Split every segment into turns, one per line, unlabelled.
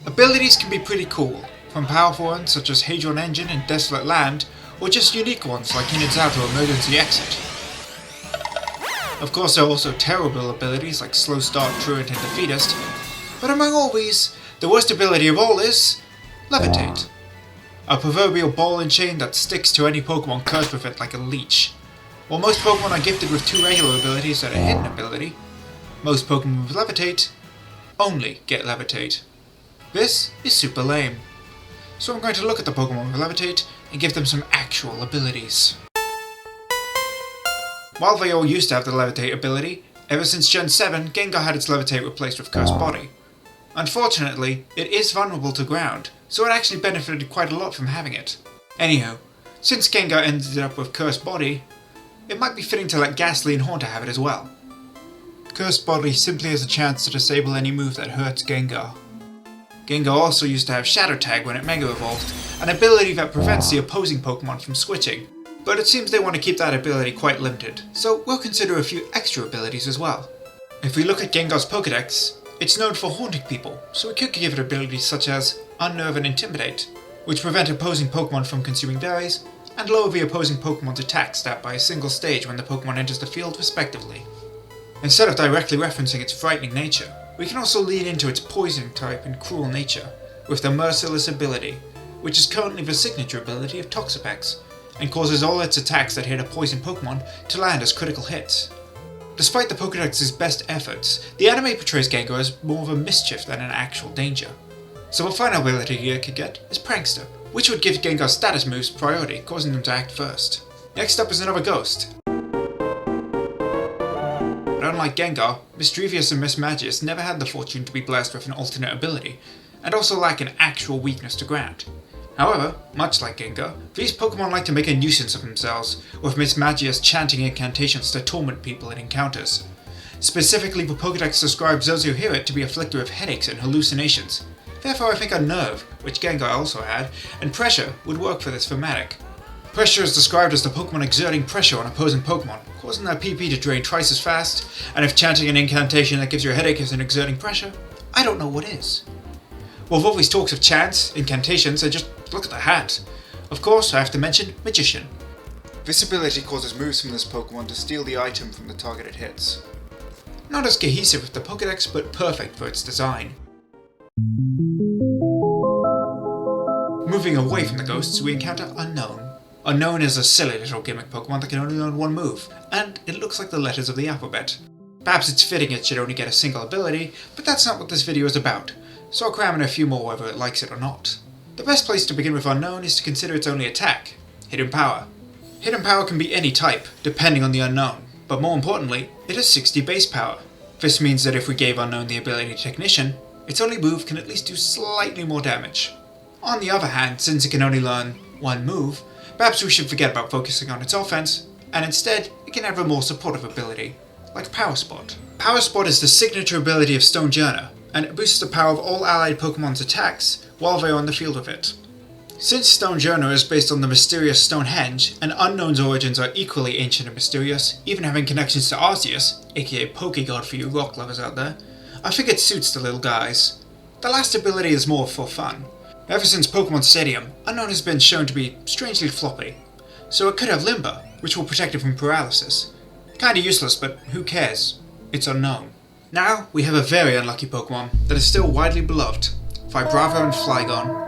Abilities can be pretty cool, from powerful ones such as Hadron Engine in Desolate Land, or just unique ones like In's Out or Emergency Exit. Of course, there are also terrible abilities like Slow Start, Truant, and Defeatist, but among all these, the worst ability of all is Levitate. A proverbial ball and chain that sticks to any Pokemon cursed with it like a leech. While most Pokemon are gifted with 2 regular abilities and a hidden ability, most Pokemon with Levitate only get Levitate. This is super lame. So I'm going to look at the Pokemon with Levitate and give them some actual abilities. While they all used to have the Levitate ability, ever since Gen 7, Gengar had its Levitate replaced with Cursed Body. Unfortunately, it is vulnerable to ground, so it actually benefited quite a lot from having it. Anyhow, since Gengar ended up with Cursed Body, it might be fitting to let Ghastly and Haunter have it as well. Cursed Body simply has a chance to disable any move that hurts Gengar. Gengar also used to have Shadow Tag when it Mega Evolved, an ability that prevents the opposing Pokemon from switching, but it seems they want to keep that ability quite limited, so we'll consider a few extra abilities as well. If we look at Gengar's Pokédex, it's known for haunting people, so we could give it abilities such as Unnerve and Intimidate, which prevent opposing Pokemon from consuming berries, and lower the opposing Pokemon's attack stat by a single stage when the Pokemon enters the field respectively. Instead of directly referencing its frightening nature, we can also lean into its poison type and cruel nature, with the Merciless ability, which is currently the signature ability of Toxapex, and causes all its attacks that hit a poison Pokemon to land as critical hits. Despite the Pokédex's best efforts, the anime portrays Gengar as more of a mischief than an actual danger. So a final ability you could get is Prankster, which would give Gengar's status moves priority, causing them to act first. Next up is another Ghost. But unlike Gengar, Mischievous and Mismagius never had the fortune to be blessed with an alternate ability, and also lack an actual weakness to ground. However, much like Gengar, these Pokemon like to make a nuisance of themselves, with Mismagius chanting incantations to torment people in encounters. Specifically, the Pokédex describes those who hear it to be afflicted with headaches and hallucinations. Therefore, I think Unnerve, which Gengar also had, and Pressure would work for this thematic. Pressure is described as the Pokemon exerting pressure on opposing Pokemon, causing their PP to drain twice as fast, and if chanting an incantation that gives you a headache isn't exerting pressure, I don't know what is. With all these talks of chants, incantations, and just look at the hat. Of course, I have to mention Magician. This ability causes moves from this Pokemon to steal the item from the target it hits. Not as cohesive with the Pokédex, but perfect for its design. Moving away from the ghosts, we encounter Unknown. Unknown is a silly little gimmick Pokemon that can only learn one move, and it looks like the letters of the alphabet. Perhaps it's fitting it should only get a single ability, but that's not what this video is about, so I'll cram in a few more whether it likes it or not. The best place to begin with Unknown is to consider its only attack, Hidden Power. Hidden Power can be any type, depending on the Unknown, but more importantly, it has 60 base power. This means that if we gave Unknown the ability Technician, its only move can at least do slightly more damage. On the other hand, since it can only learn one move, perhaps we should forget about focusing on its offense, and instead, it can have a more supportive ability, like Power Spot. Power Spot is the signature ability of Stonejourner, and it boosts the power of all allied Pokemon's attacks while they are on the field with it. Since Stonejourner is based on the mysterious Stonehenge, and Unknown's origins are equally ancient and mysterious, even having connections to Arceus, aka Pokegod for you rock lovers out there, I think it suits the little guys. The last ability is more for fun. Ever since Pokemon Stadium, Unknown has been shown to be strangely floppy, so it could have Limber, which will protect it from paralysis. Kinda useless, but who cares? It's Unknown. Now, we have a very unlucky Pokemon that is still widely beloved, Vibrava and Flygon,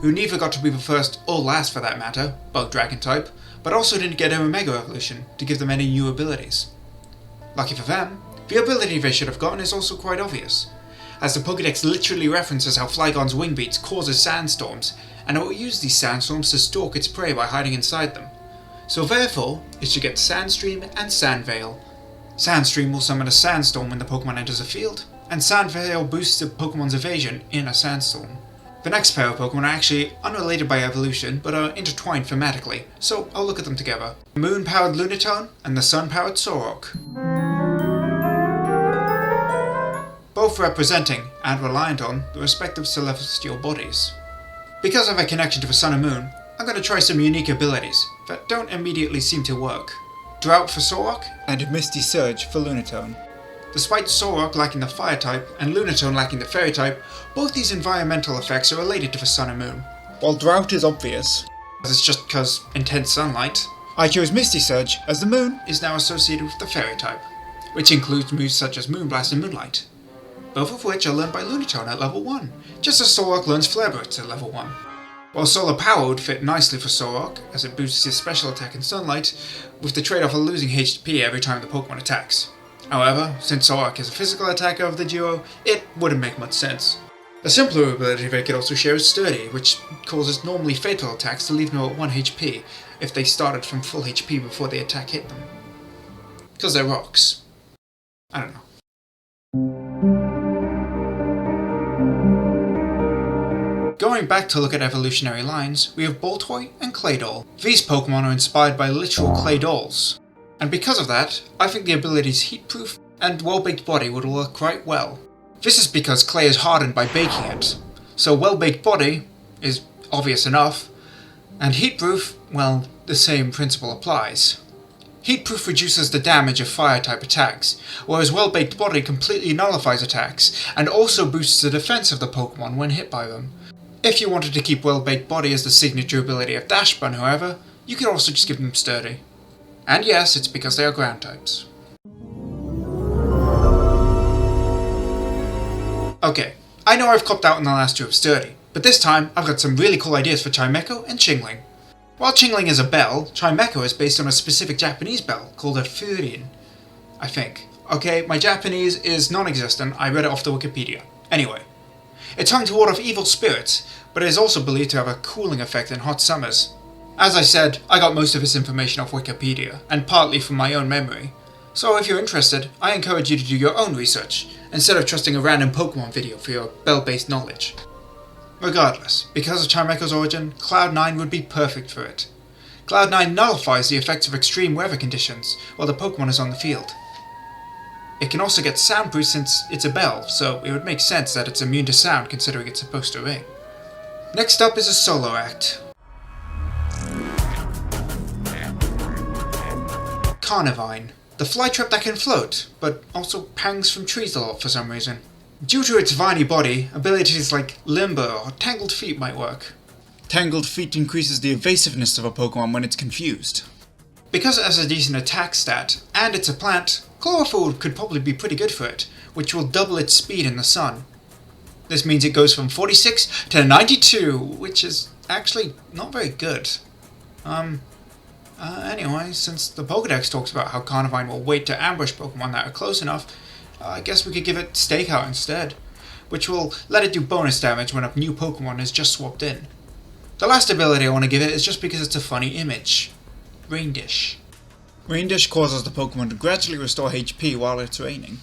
who neither got to be the first or last for that matter, Bug Dragon type, but also didn't get a Mega Evolution to give them any new abilities. Lucky for them, the ability they should have gotten is also quite obvious, as the Pokédex literally references how Flygon's wing beats causes sandstorms, and it will use these sandstorms to stalk its prey by hiding inside them. So therefore, it should get Sandstream and Sandveil. Sandstream will summon a sandstorm when the Pokemon enters a field, and Sandveil boosts the Pokemon's evasion in a sandstorm. The next pair of Pokemon are actually unrelated by evolution, but are intertwined thematically, so I'll look at them together. The Moon-powered Lunatone and the Sun-powered Solrock. Both representing, and reliant on, the respective celestial bodies. Because of a connection to the Sun and Moon, I'm going to try some unique abilities that don't immediately seem to work. Drought for Solrock, and Misty Surge for Lunatone. Despite Solrock lacking the fire type and Lunatone lacking the fairy type, both these environmental effects are related to the sun and moon. While drought is obvious, as it's just because intense sunlight, I chose Misty Surge as the moon is now associated with the fairy type, which includes moves such as Moonblast and Moonlight, both of which are learned by Lunatone at level 1, just as Solrock learns Flare Blitz at level 1. While Solar Power would fit nicely for Solrock, as it boosts his special attack in Sunlight, with the trade-off of losing HP every time the Pokemon attacks. However, since Solrock is a physical attacker of the duo, it wouldn't make much sense. A simpler ability they could also share is Sturdy, which causes normally fatal attacks to leave them at 1 HP if they started from full HP before the attack hit them. Because they're rocks. I don't know. Going back to look at evolutionary lines, we have Boltoy and Claydol. These Pokemon are inspired by literal clay dolls, and because of that, I think the abilities Heatproof and Well-Baked Body would work quite well. This is because clay is hardened by baking it, so Well-Baked Body is obvious enough, and Heatproof, well, the same principle applies. Heatproof reduces the damage of fire-type attacks, whereas Well-Baked Body completely nullifies attacks, and also boosts the defense of the Pokemon when hit by them. If you wanted to keep Well-Baked Body as the signature ability of Dash Bun, however, you could also just give them Sturdy. And yes, it's because they are ground types. Okay, I know I've copped out in the last two of Sturdy, but this time I've got some really cool ideas for Chimecho and Chingling. While Chingling is a bell, Chimecho is based on a specific Japanese bell called a furin, I think. Okay, my Japanese is non-existent, I read it off the Wikipedia. Anyway. It's hung to ward off evil spirits, but it is also believed to have a cooling effect in hot summers. As I said, I got most of this information off Wikipedia, and partly from my own memory. So if you're interested, I encourage you to do your own research, instead of trusting a random Pokemon video for your bell-based knowledge. Regardless, because of Chimecho's origin, Cloud9 would be perfect for it. Cloud9 nullifies the effects of extreme weather conditions while the Pokemon is on the field. It can also get soundproof since it's a bell, so it would make sense that it's immune to sound considering it's supposed to ring. Next up is a solo act. Carnivine, the fly trap that can float, but also hangs from trees a lot for some reason. Due to its viney body, abilities like Limber or Tangled Feet might work. Tangled Feet increases the evasiveness of a Pokemon when it's confused. Because it has a decent attack stat, and it's a plant, Chlorophyll could probably be pretty good for it, which will double its speed in the sun. This means it goes from 46 to 92, which is actually not very good. Anyway, since the Pokédex talks about how Carnivine will wait to ambush Pokemon that are close enough, I guess we could give it Stakeout instead, which will let it do bonus damage when a new Pokemon is just swapped in. The last ability I want to give it is just because it's a funny image. Rain Dish. Rain Dish causes the Pokemon to gradually restore HP while it's raining.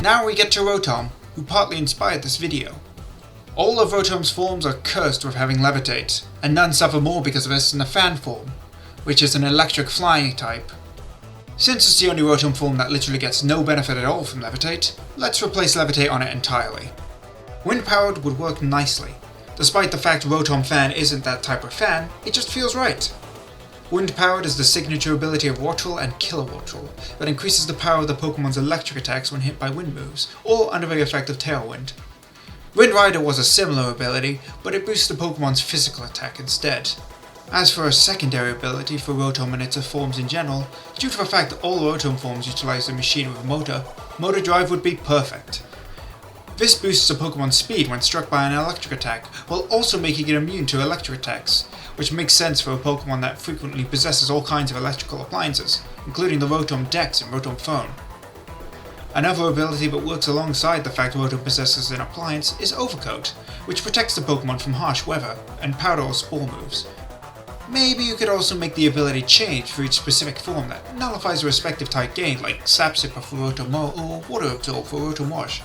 Now we get to Rotom, who partly inspired this video. All of Rotom's forms are cursed with having Levitate, and none suffer more because of this than the Fan form, which is an electric flying type. Since it's the only Rotom form that literally gets no benefit at all from Levitate, let's replace Levitate on it entirely. Wind Powered would work nicely. Despite the fact Rotom Fan isn't that type of fan, it just feels right. Wind Powered is the signature ability of Wattrel and Killer Wattrel, that increases the power of the Pokemon's electric attacks when hit by wind moves, or under the effect of Tailwind. Wind Rider was a similar ability, but it boosts the Pokemon's physical attack instead. As for a secondary ability for Rotom and its forms in general, due to the fact that all Rotom forms utilize the machine with a Motor Drive would be perfect. This boosts a Pokemon's speed when struck by an electric attack, while also making it immune to electric attacks, which makes sense for a Pokemon that frequently possesses all kinds of electrical appliances, including the Rotom Dex and Rotom Phone. Another ability that works alongside the fact Rotom possesses an appliance is Overcoat, which protects the Pokemon from harsh weather and powder or spore moves. Maybe you could also make the ability change for each specific form that nullifies a respective type gain, like Sap Sipper for Rotom-Mow or Water Absorb for Rotom-Wash.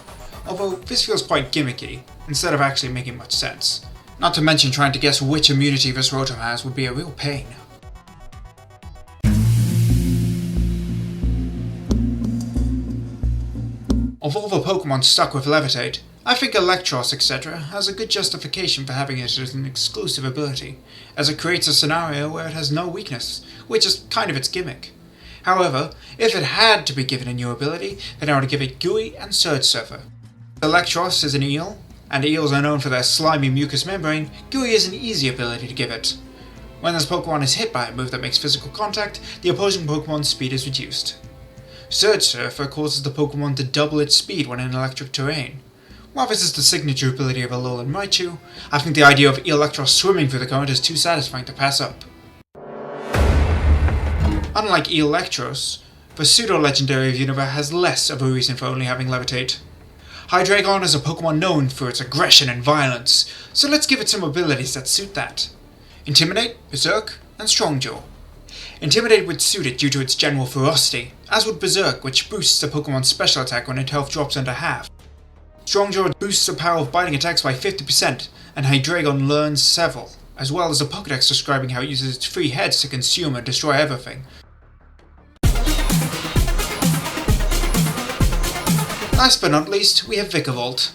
Although this feels quite gimmicky, instead of actually making much sense. Not to mention trying to guess which immunity this Rotom has would be a real pain. Of all the Pokemon stuck with Levitate, I think Electros, etc. has a good justification for having it as an exclusive ability, as it creates a scenario where it has no weakness, which is kind of its gimmick. However, if it had to be given a new ability, then I would give it Gooey and Surge Surfer. Electros is an eel, and eels are known for their slimy mucous membrane. Gooey is an easy ability to give it. When this Pokemon is hit by a move that makes physical contact, the opposing Pokemon's speed is reduced. Surge Surfer causes the Pokemon to double its speed when in electric terrain. While this is the signature ability of Alolan Raichu, I think the idea of Electros swimming through the current is too satisfying to pass up. Unlike Electros, the pseudo-legendary of Unova has less of a reason for only having Levitate. Hydreigon is a Pokemon known for its aggression and violence, so let's give it some abilities that suit that. Intimidate, Berserk, and Strongjaw. Intimidate would suit it due to its general ferocity, as would Berserk, which boosts the Pokemon's special attack when its health drops under half. Strongjaw boosts the power of biting attacks by 50%, and Hydreigon learns several, as well as a Pokédex describing how it uses its 3 heads to consume and destroy everything. Last but not least, we have Vikavolt.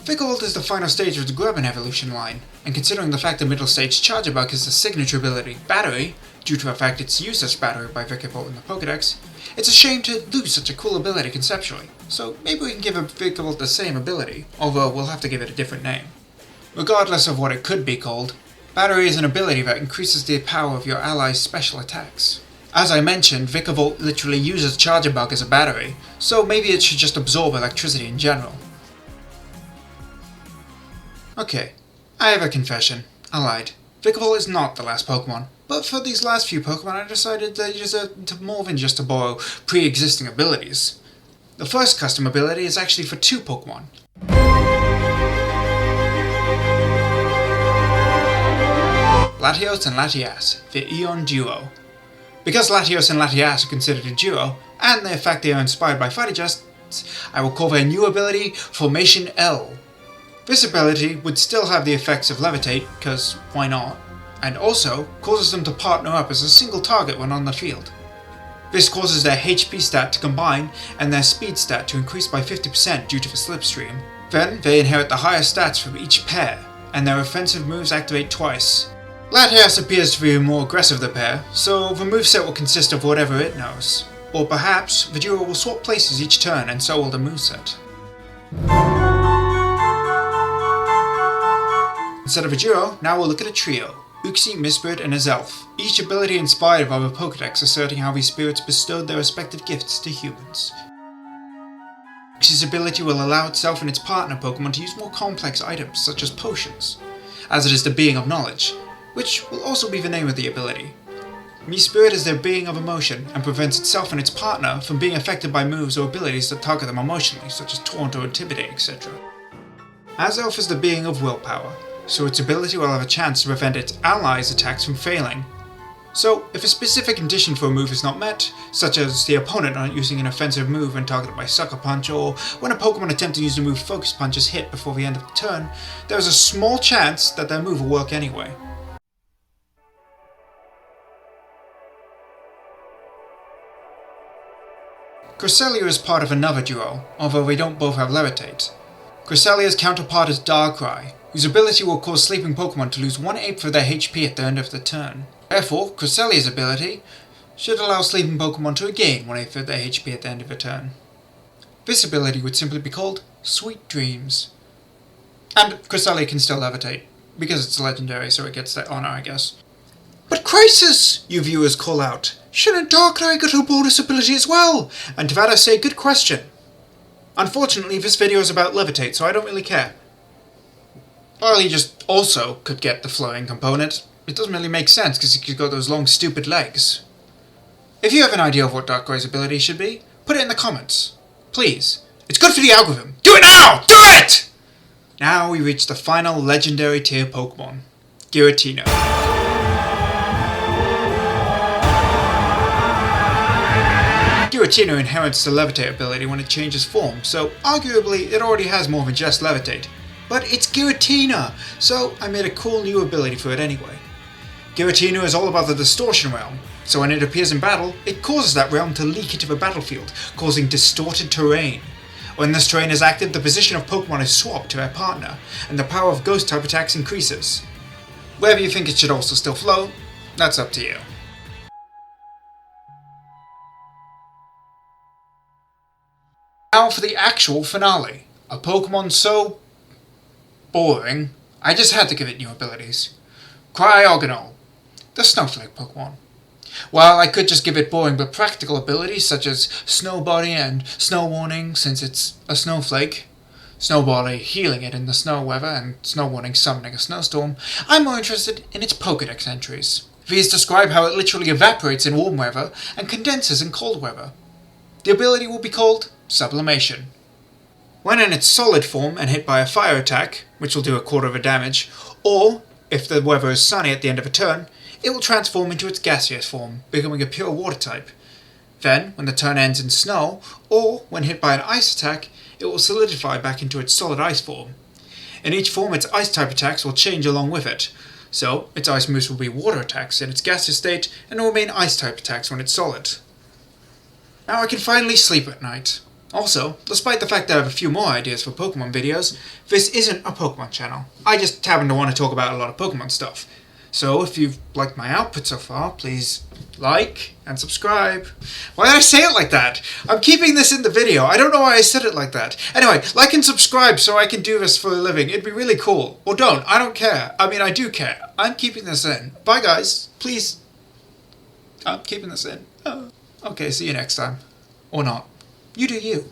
Vikavolt is the final stage of the Grubbin evolution line, and considering the fact the middle stage Charger Bug is the signature ability Battery, due to the fact it's used as Battery by Vikavolt in the Pokédex, it's a shame to lose such a cool ability conceptually, so maybe we can give Vikavolt the same ability, although we'll have to give it a different name. Regardless of what it could be called, Battery is an ability that increases the power of your allies' special attacks. As I mentioned, Vikavolt literally uses Charger Bug as a battery, so maybe it should just absorb electricity in general. Okay, I have a confession. I lied. Vikavolt is not the last Pokemon, but for these last few Pokemon I decided they deserve more than just to borrow pre-existing abilities. The first custom ability is actually for 2 Pokemon. Latios and Latias, the Eon Duo. Because Latios and Latias are considered a duo, and the fact they are inspired by fight adjusts, I will call their new ability Formation L. This ability would still have the effects of Levitate, because why not, and also causes them to partner up as a single target when on the field. This causes their HP stat to combine and their speed stat to increase by 50% due to the slipstream. Then they inherit the higher stats from each pair, and their offensive moves activate twice. Latias appears to be the more aggressive of the pair, so the moveset will consist of whatever it knows. Or perhaps the duo will swap places each turn and so will the moveset. Instead of a duo, now we'll look at a trio. Uxie, Mistbird, and Azelf, each ability inspired by the Pokédex asserting how these spirits bestowed their respective gifts to humans. Uxie's ability will allow itself and its partner Pokemon to use more complex items, such as potions, as it is the being of knowledge, which will also be the name of the ability. Mistbird is their being of emotion, and prevents itself and its partner from being affected by moves or abilities that target them emotionally, such as taunt or intimidate, etc. Azelf is the being of willpower, so its ability will have a chance to prevent its allies' attacks from failing. So, if a specific condition for a move is not met, such as the opponent not using an offensive move when targeted by Sucker Punch, or when a Pokemon attempting to use the move Focus Punch is hit before the end of the turn, there is a small chance that their move will work anyway. Cresselia is part of another duo, although they don't both have Levitate. Cresselia's counterpart is Darkrai, whose ability will cause sleeping Pokemon to lose 1/8 of their HP at the end of the turn. Therefore, Cresselia's ability should allow sleeping Pokemon to regain 1/8 of their HP at the end of a turn. This ability would simply be called Sweet Dreams. And Cresselia can still levitate, because it's legendary, so it gets that honor, I guess. But Crisis! You viewers call out. Shouldn't Darkrai get a bonus ability as well? And to that I say, good question. Unfortunately, this video is about Levitate, so I don't really care. Well, he just also could get the flowing component. It doesn't really make sense, because he's got those long, stupid legs. If you have an idea of what Darkrai's ability should be, put it in the comments. Please. It's good for the algorithm. Do it now! Do it! Now we reach the final legendary tier Pokemon, Giratina. Giratina inherits the Levitate ability when it changes form, so arguably it already has more than just Levitate. But it's Giratina, so I made a cool new ability for it anyway. Giratina is all about the Distortion Realm, so when it appears in battle, it causes that realm to leak into the battlefield, causing distorted terrain. When this terrain is active, the position of Pokémon is swapped to their partner, and the power of Ghost-type attacks increases. Whether you think it should also still float, that's up to you. Now for the actual finale. A Pokémon so boring, I just had to give it new abilities. Cryogonal, the Snowflake Pokémon. While I could just give it boring but practical abilities such as Snow Body and Snow Warning since it's a snowflake, Snow Body healing it in the snow weather and Snow Warning summoning a snowstorm, I'm more interested in its Pokédex entries. These describe how it literally evaporates in warm weather and condenses in cold weather. The ability will be called Sublimation. When in its solid form and hit by a fire attack, which will do a quarter of the damage, or if the weather is sunny at the end of a turn, it will transform into its gaseous form, becoming a pure water type. Then, when the turn ends in snow, or when hit by an ice attack, it will solidify back into its solid ice form. In each form, its ice type attacks will change along with it, so its ice moves will be water attacks in its gaseous state and will remain ice type attacks when it's solid. Now I can finally sleep at night. Also, despite the fact that I have a few more ideas for Pokemon videos, this isn't a Pokemon channel. I just happen to want to talk about a lot of Pokemon stuff. So if you've liked my output so far, please like and subscribe. Why did I say it like that? I'm keeping this in the video. I don't know why I said it like that. Anyway, like and subscribe so I can do this for a living. It'd be really cool. Or don't. I don't care. I mean, I do care. I'm keeping this in. Bye guys. Please. I'm keeping this in. Okay, see you next time. Or not. You do you.